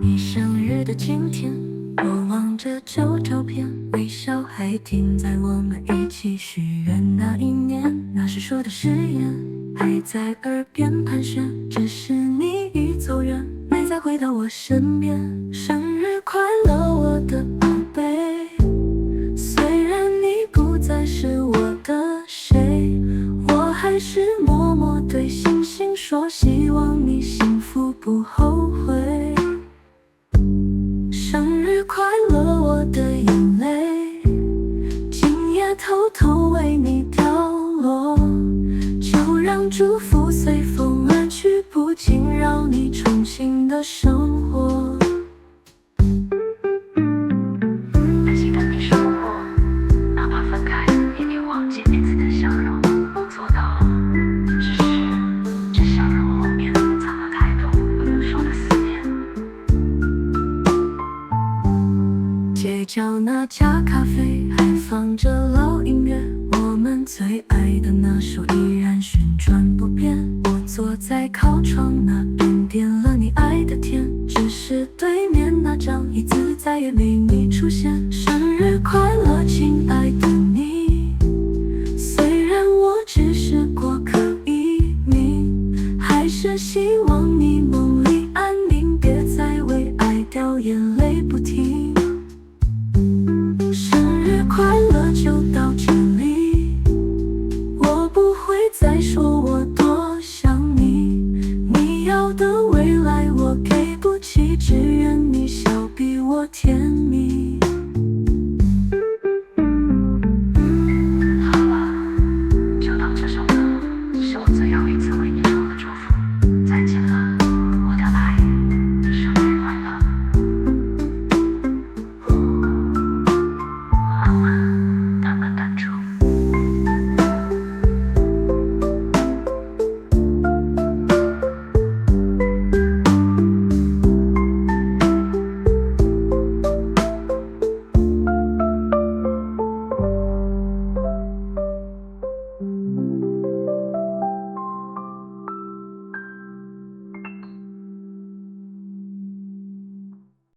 你生日的今天，我望着旧照片，微笑还停在我们一起许愿那一年。那时说的誓言还在耳边盘旋，只是你已走远，没再回到我身边。生日快乐，我的宝贝，虽然你不再是我的谁，我还是默默对星星说，希望你幸福不后悔。生日快乐，我的眼泪，今夜偷偷为你掉落，就让祝福随风而去，不惊扰你重新的生活。很喜欢你守护我，哪怕分开也别忘记彼此的笑容。我做到了，只是这笑容后面藏了太多不能说的思念。街角那家咖啡还放着老音乐，我们最爱的那首依然旋转不变。我坐在靠窗那边，点了你爱的甜，只是对面那张椅子再也没你出现。生日快乐，亲爱的你，虽然我只是过客一名，还是希望你梦里安宁，别再为爱掉眼泪不停。生日快乐就到这里，我不会再说我多想你，你要的未来我给不起，只愿你笑比我甜蜜。好了，就当这首歌是我最后一次为你